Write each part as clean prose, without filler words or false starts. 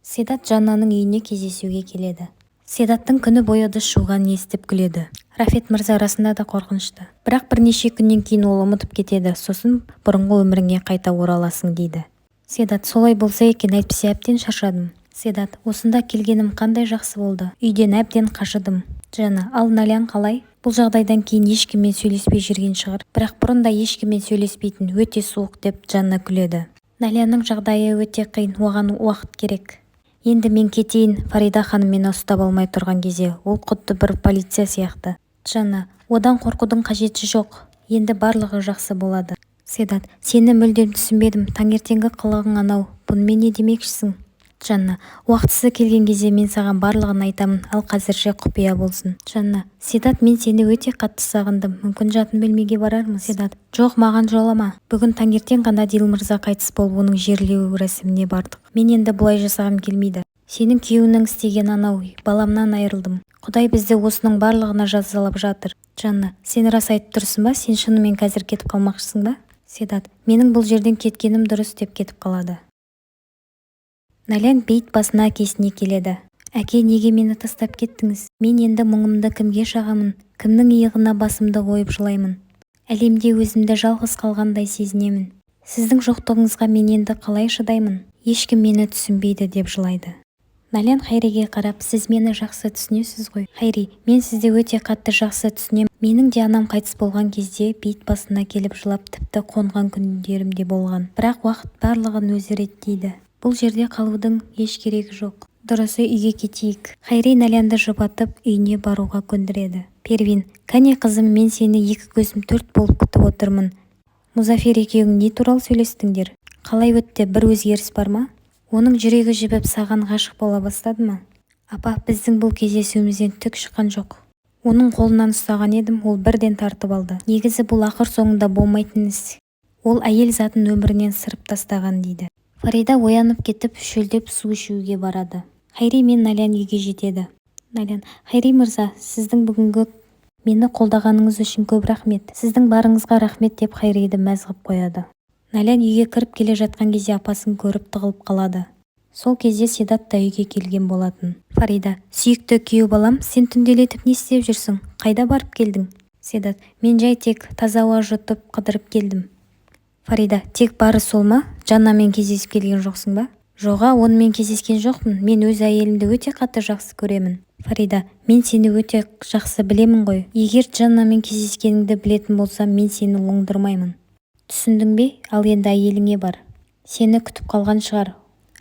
Седат Жаннаның үйіне кездесуге келеді. Седаттың күні бойы ыдыс жуғанын естіп күледі. Рафет мырза расында да қорқынышты. Бірақ бірнеше күннен кейін ол ұмытып кетеді, сосын бұрынғы өміріңе қайта ораласың дейді. Седат: солай болса екен, әйтпесе әбден шаршадым. Седат: осында келгенім қандай жақсы болды. Үйден әбден қашыдым. Жанна: ал Налян қалай? Бұл жағдайдан кейін ешкіммен сөйлеспей жүрген шығар. Бірақ бұрында ешкіммен сөйлеспейтін, өте суық деп Жанна күледі. Наляның жағдайы өте қиын, оған уақыт керек. Енді мен кетейін. Фарида ханым мені ұстап алмай тұрған кезде ол құдды бір полиция сияқты. Жанна: одан қорқудың қажеті жоқ. Енді барлығы жақсы болады. Седат: сені мүлдем түсінбедім. Таңертеңгі қылығың анау. Бұнымен не демекшісің? Жанна: уақытысы келген кезде мен саған барлығын айтамын, ал қазірше құпия болсын. Жанна: Седат, мен сені өте қатты сағындым. Мүмкін жатын бөлмеге барармыз? Седат: жоқ, маған жолама. Бүгін таңертең ғана Адил мырза қайтыс болып, оның жерлеу рәсіміне бардық. Мен енді бұлай жасағым келмейді. Сенің күйеуінің істеген анау, баламнан айырылдым. Құдай бізді осының барлығына жазалап жатыр. Жанна: сен рас айтып тұрсың ба? Сен шынымен қазір кетіп қалмақшысың ба? Седат: менің бұл жерден кеткенім дұрыс деп кетіп қалады. Налян бейіт басына әкесіне келеді. Әке, неге мені тастап кеттіңіз? Мен енді мұңымды кімге шағамын? Кімнің иығына басымды қойып жылаймын? Әлемде өзімді жалғыз қалғандай сезінемін. Сіздің жоқтығыңызға мен енді қалай шыдаймын? Ешкім мені түсінбейді деп жылайды. Налян Хайриге қарап: сіз мені жақсы түсінесіз ғой. Хайри: мен сізді өте қатты жақсы түсінем. Менің де анам қайтыс болған кезде бейіт басына келіп жылап, тіпті қонған күндерім де болған. Бірақ уақыт барлығын өзі реттейді. Бұл жерде қалудың еш керегі жоқ. Дұрысы, үйге кетейік. Хайри Налянды жұбатып үйіне баруға көндіреді. Первин: кәне қызым, мен сені екі көзім төрт болып күтіп отырмын. Музафер екеуің не туралы сөйлестіңдер? Қалай өтті? Бір өзгеріс бар ма? Оның жүрегі жібіп саған ғашық бола бастады ма? Апа, біздің бұл кездесуімізден түк шыққан жоқ. Оның қолынан ұстаған едім, ол бірден тартып алды. Негізі бұл ақыр соңында болмайтын іс. Ол әйел затын өмірінен сырып тастаған дейді. Фарида оянып кетіп, шөлдеп су ішуге барады. Хайри мен Налян үйге жетеді. Налян: Хайри мырза, сіздің бүгінгі мені қолдағаныңыз үшін көп рахмет. Сіздің барыңызға рахмет деп Хайриді мәз қып қояды. Налян үйге кіріп келе жатқан кезде апасын көріп тығылып қалады. Сол кезде Седат та үйге келген болатын. Фарида: сүйікті күйеу балам, сен түнделетіп не істеп жүрсің? Қайда барып келдің? Седат: мен жай тек таза ауа жұтып қыдырып келдім. Фарида: тек бары сол ма? Жаннамен кездесіп келген жоқсың ба? Жоға, онымен кездескен жоқпын. Мен өз әйелімді өте қатты жақсы көремін. Фарида: мен сені өте жақсы білемін ғой. Егер Жаннамен кездескеніңді білетін болсам, мен сені оңдырмаймын. Түсіндің бе? Ал енді әйеліңе бар. Сені күтіп қалған шығар.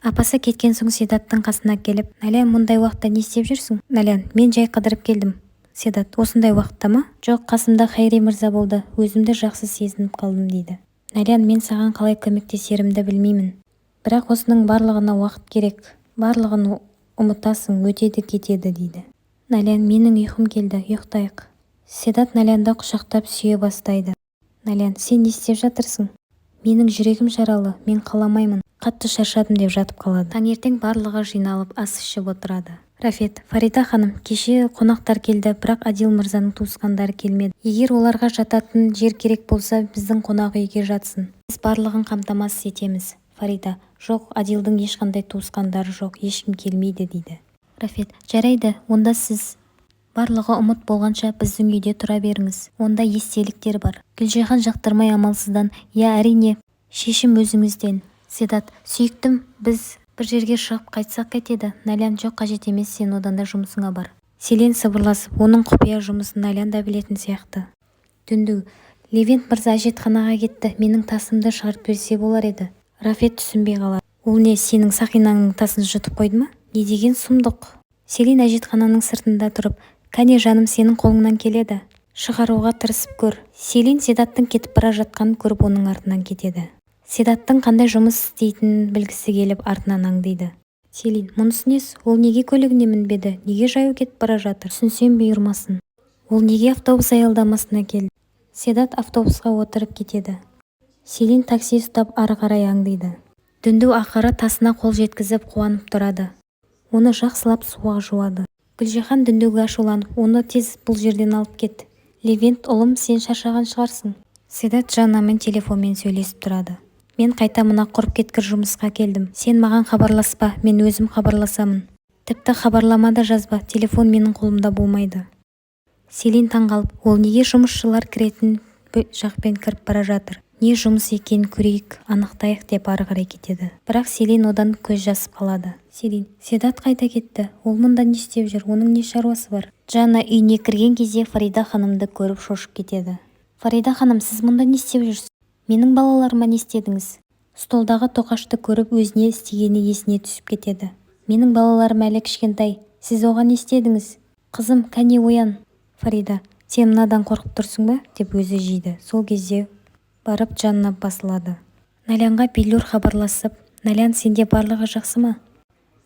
Апасы кеткен соң Седаттың қасына келіп: Налян, мұндай уақытта не істеп жүрсің? Налян: мен жай қыдырып келдім. Седат: осындай уақытта ма? Жоқ, қасымда Хайри мырза болды. Өзімді жақсы сезініп қалдым дейді. Налян: мен саған қалай көмектесерімді білмеймін. Бірақ осының барлығына уақыт керек. Барлығын ұмытасың, өтеді кетеді дейді. Налян: менің ұйқым келді, ұйықтайық. Седат Налянды құшақтап сүйе бастайды. Налян: сен не істеп жатырсың? Менің жүрегім жаралы, мен қаламаймын. Қатты шаршадым деп жатып қалады. Таңертең барлығы жиналып ас ішіп отырады. Рафет: Фарида ханым, кеше қонақтар келді, бірақ Адил мырзаның туысқандары келмеді. Егер оларға жататын жер керек болса, біздің қонақ үйге жатсын. Біз барлығын қамтамасыз етеміз. Фарида: жоқ, Адилдің ешқандай туысқандары жоқ, ешкім келмейді дейді. Рафет: жарайды, онда сіз барлығы ұмыт болғанша біздің үйде тұра беріңіз. Онда естеліктер бар. Гүлжихан жақтырмай амалсыздан: иә, әрине, шешім өзіңізден. Седат: сүйіктім, біз бір жерге шығып қайтсақ кетеді. Налян: жоқ, қажет емес, сен одан да жұмысыңа бар. Селен сыбырласып, оның құпия жұмысын Налян да білетін сияқты. Дүнду: Левент мырза әжетханаға кетті, менің тасымды шығарып берсе болар еді. Рафет түсінбей қалады. Ол не, сенің сақинаңның тасын жұтып қойды ма? Не деген сұмдық? Селен әжетхананың сыртында тұрып: кәне жаным, сенің қолыңнан келеді. Шығаруға тырысып көр. Селен Седаттың кетіп бара жатқанын көріп оның артынан кетеді. Седаттың қандай жұмыс істейтінін білгісі келіп артынан аңдиды. Селен: мұнысы несі? Ол неге көлігіне мінбеді? Неге жаяу кетіп бара жатыр? Түсінсем бұйырмасын. Ол неге автобус аялдамасына келді? Седат автобусқа отырып кетеді. Селен такси ұстап ары қарай аңдиды. Дүнду ақыры тасына қол жеткізіп қуанып тұрады. Оны жақсылап суға жуады. Гүлжихан Дүндуге ашуланып: оны тез бұл жерден алып кет. Левент: ұлым, сен шаршаған шығарсың. Седат Жаннамен телефонмен сөйлесіп тұрады. Мен қайта мына құрып кеткір жұмысқа келдім. Сен маған хабарласпа, мен өзім хабарласамын. Тіпті хабарлама да жазба, телефон менің қолымда болмайды. Селин таңғалып, ол неге жұмысшылар кіретін жақпен кіріп бара жатыр? Не жұмыс екенін көрейік, анықтайық деп ары қарай кетеді. Бірақ Селин одан көз жасып қалады. Селин, Седат қайда кетті? Ол мұнда не істеп жүр? Оның не шаруасы бар? Жанна үйіне кірген кезде Фарида ханымды көріп шошып кетеді. Фарида ханым, сіз мұнда не істеп жүрсіз? Менің балаларыма не істедіңіз? Столдағы тоқашты көріп өзіне істегені есіне түсіп кетеді. Менің балаларым әлі кішкентай. Сіз оған не істедіңіз? Қызым, кәне оян. Фарида, сен мынадан қорқып тұрсың ба? Деп өзі жейді. Сол кезде барып жанына басылады. Налянға Биллур хабарласып, Налян, сенде барлығы жақсы ма?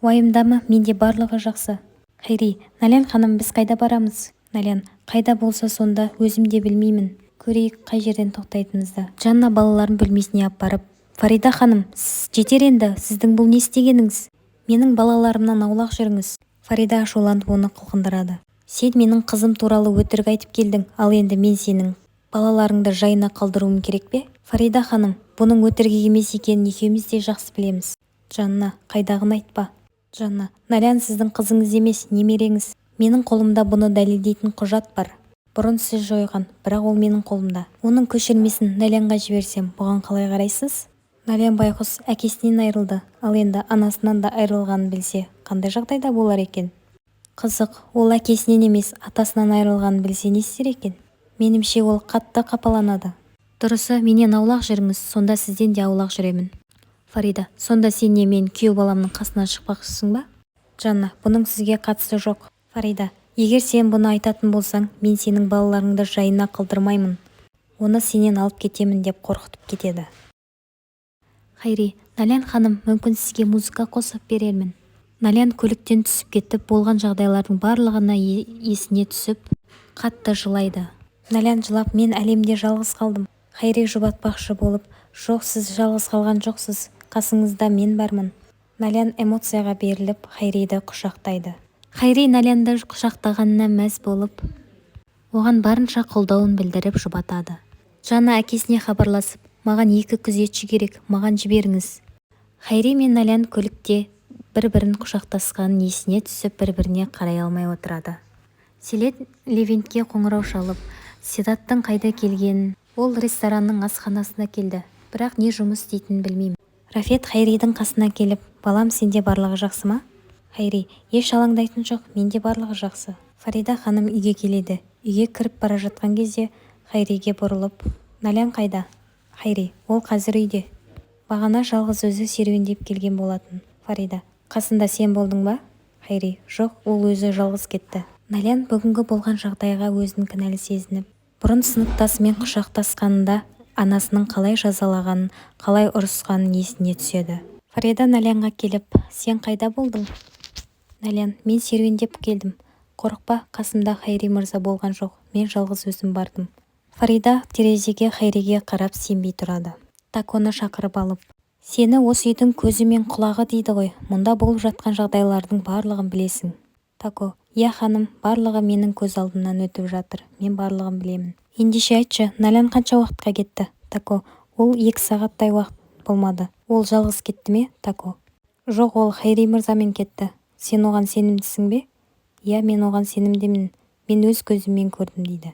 Уайымдама, менде барлығы жақсы. Хайри, Налян ханым, біз қайда барамыз? Налян, қайда болса сонда, өзім де білмеймін. Көрейік қай жерден тоқтайтынымызды. Жанна балаларын бөлмесіне алып барып, Фарида ханым, жетер енді, сіздің бұл не істегеніңіз? Менің балаларымнан аулақ жүріңіз. Фарида ашуланып оны қылқындырады. Сен менің қызым туралы өтірік айтып келдің, ал енді мен сенің балаларыңды жайына қалдыруым керек пе? Фарида ханым, бұның өтірік емес екенін екеуміз де жақсы білеміз. Жанна, қайдағын айтпа. Жанна, Налян сіздің қызыңыз емес, немереңіз. Менің қолымда бұны дәлелдейтін құжат бар. Бұрын сіз жойған, бірақ ол менің қолымда. Оның көшірмесін Налянға жіберсем, бұған қалай қарайсыз? Налян байқұс әкесінен айырылды, ал енді анасынан да айырылғанын білсе, қандай жағдайда болар екен? Қызық, ол әкесінен емес, атасынан айырылғанын білсе не істер екен? Менімше ол қатты қапаланады. Дұрысы, менен аулақ жүріңіз, сонда сізден де аулақ жүремін. Фарида, сонда сен не мен күйеу баламның қасынан шықпақшысың ба? Жанна, бұның сізге қатысы жоқ. Фарида, егер сен бұны айтатын болсаң, мен сенің балаларыңды жайына қалдырмаймын. Оны сенен алып кетемін деп қорқытып кетеді. Хайри, Налян ханым, мүмкін сізге музыка қосып берермін. Налян көліктен түсіп кетіп, болған жағдайлардың барлығына есіне түсіп, қатты жылайды. Налян жылап, мен әлемде жалғыз қалдым. Хайри жұбатпақшы болып, жоқ, сіз жалғыз қалған жоқсыз, қасыңызда мен бармын. Налян эмоцияға беріліп, Хайриді құшақтайды. Хайри Налянды құшақтағанына мәз болып, оған барынша қолдауын білдіріп жұбатады. Жанна әкесіне хабарласып, маған 2 күзетші керек, маған жіберіңіз. Хайри мен Налян көлікте бір-бірін құшақтасқанын есіне түсіп, бір-біріне қарай алмай отырады. Селен Левентке қоңырау шалып, Седаттың қайда келгенін, ол ресторанның асханасына келді, бірақ не жұмыс дейтінін білмеймін. Рафет Хайридің қасына келіп, балам, сенде барлығы жақсы ма? Хайри, еш алаңдайтын жоқ, менде барлығы жақсы. Фарида ханым үйге келеді. Үйге кіріп бара жатқан кезде Хайриге бұрылып, Налян қайда? Хайри, ол қазір үйде. Бағана жалғыз өзі серуендеп келген болатын. Фарида, қасында сен болдың ба? Хайри, жоқ, ол өзі жалғыз кетті. Налян бүгінгі болған жағдайға өзін кінәлі сезініп, бұрын сыныптасымен құшақтасқанында анасының қалай жазалағанын, қалай ұрысқанын есіне түседі. Фарида Налянға келіп, сен қайда болдың? Налян, мен серуендеп келдім. Қорықпа, қасымда Хайри мырза болған жоқ, мен жалғыз өзім бардым. Фарида терезеге Хайриге қарап сенбей тұрады. Таконы шақырып алып, сені осы үйдің көзі мен құлағы дейді ғой, мұнда болып жатқан жағдайлардың барлығын білесің. Тако, иә ханым, барлығы менің көз алдымнан өтіп жатыр, мен барлығын білемін. Ендеше айтшы, Налян қанша уақытқа кетті? Тако, ол 2 сағаттай уақыт болмады. Ол жалғыз кетті ме? Тако, жоқ, ол Хайри мырзамен кетті. Сен оған сенімдісің бе? Иә, мен оған сенімдімін. Мен өз көзіммен көрдім дейді.